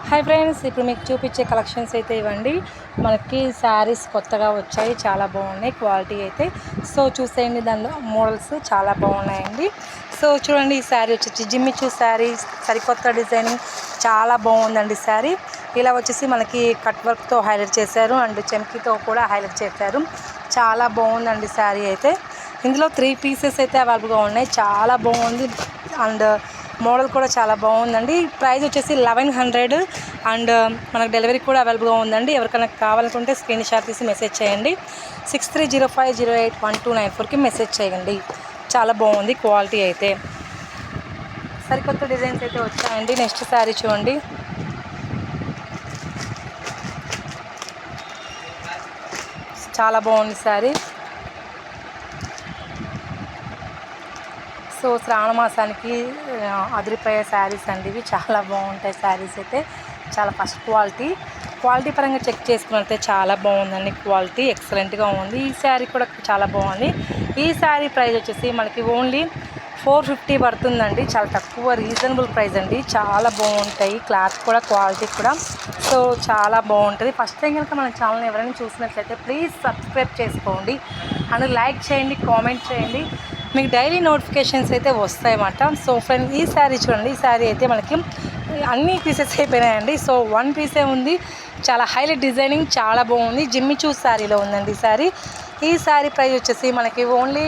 Hi friends, ఇప్పుడు మీకు చూపించే కలెక్షన్స్ అయితే ఇవ్వండి. మనకి శారీస్ కొత్తగా వచ్చాయి, చాలా బాగున్నాయి క్వాలిటీ అయితే. సో చూసేయండి, దానిలో మోడల్స్ చాలా బాగున్నాయండి. సో చూడండి, ఈ శారీ వచ్చేసి జిమ్మిచూ శారీ, సరికొత్త డిజైనింగ్, చాలా బాగుందండి శారీ. ఇలా వచ్చేసి మనకి కట్ వర్క్తో హైలైట్ చేశారు అండ్ చెంకీతో కూడా హైలైట్ చేశారు. చాలా బాగుందండి శారీ అయితే. ఇందులో 3 పీసెస్ అయితే అవైలబుల్గా ఉన్నాయి. చాలా బాగుంది అండ్ మోడల్ కూడా చాలా బాగుందండి. ప్రైస్ వచ్చేసి 1100 అండ్ మనకు డెలివరీ కూడా అవైలబుల్గా ఉందండి. ఎవరికైనా కావాలనుకుంటే స్క్రీన్ షాట్ తీసి మెసేజ్ చేయండి. 6305081294కి మెసేజ్ చేయండి. చాలా బాగుంది క్వాలిటీ అయితే. సరికొత్త డిజైన్స్ అయితే వచ్చాయండి. నెక్స్ట్ శారీ చూడండి. చాలా బాగుంది శారీ. సో శ్రావణ మాసానికి అదిరిపోయే శారీస్ అండి ఇవి. చాలా బాగుంటాయి శారీస్ అయితే. చాలా ఫస్ట్ క్వాలిటీ పరంగా చెక్ చేసుకున్నట్లయితే చాలా బాగుందండి. క్వాలిటీ ఎక్సలెంట్గా ఉంది. ఈ శారీ కూడా చాలా బాగుంది. ఈ శారీ ప్రైస్ వచ్చేసి మనకి ఓన్లీ 450 పడుతుందండి. చాలా తక్కువ, రీజనబుల్ ప్రైస్ అండి. చాలా బాగుంటాయి, క్లాత్ కూడా క్వాలిటీ కూడా. సో చాలా బాగుంటుంది. ఫస్ట్ టైం కనుక మన ఛానల్ని ఎవరైనా చూసినట్లయితే ప్లీజ్ సబ్స్క్రైబ్ చేసుకోండి అండ్ లైక్ చేయండి, కామెంట్ చేయండి. మీకు డైలీ నోటిఫికేషన్స్ అయితే వస్తాయన్నమాట. సో ఫ్రెండ్, ఈ శారీ చూడండి. ఈ శారీ అయితే మనకి అన్ని పీసెస్ అయిపోయినాయండి. సో 1 పీసే ఉంది. చాలా హైలైట్ డిజైనింగ్, చాలా బాగుంది. జిమ్మిచూ శారీలో ఉందండి ఈ శారీ. ఈ శారీ ప్రైస్ వచ్చేసి మనకి ఓన్లీ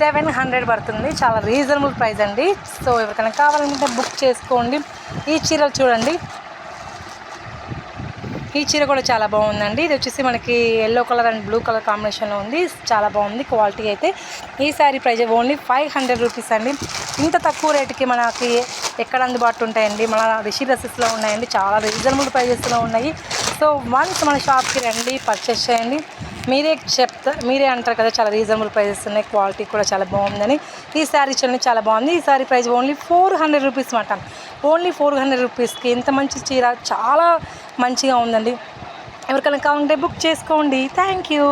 700 పడుతుంది. చాలా రీజనబుల్ ప్రైస్ అండి. సో ఎవరికైనా కావాలనుకుంటే బుక్ చేసుకోండి. ఈ చీరలు చూడండి. ఈ చీర కూడా చాలా బాగుందండి. ఇది వచ్చేసి మనకి yellow colour and blue colour కాంబినేషన్లో ఉంది. చాలా బాగుంది క్వాలిటీ అయితే. ఈ శారీ ప్రైస్ ఓన్లీ 500 రూపీస్ అండి. ఇంత తక్కువ రేటుకి మనకి ఎక్కడ అందుబాటులో ఉంటాయండి? మన రిషి డ్రెస్సెస్లో ఉన్నాయండి. చాలా రీజనబుల్ ప్రైజెస్లో ఉన్నాయి. సో వన్స్ మన షాప్కి రండి, పర్చేస్ చేయండి. మీరే అంటారు కదా చాలా రీజనబుల్ ప్రైజెస్ ఉన్నాయి, క్వాలిటీ కూడా చాలా బాగుందని. ఈ శారీ చూడండి, చాలా బాగుంది. ఈ శారీ ప్రైస్ ఓన్లీ 400 రూపీస్ మాట. ఓన్లీ 400 రూపీస్కి ఇంత మంచి చీర చాలా మంచిగా ఉందండి. ఎవరికైనా కావాలంటే బుక్ చేసుకోండి. Thank you.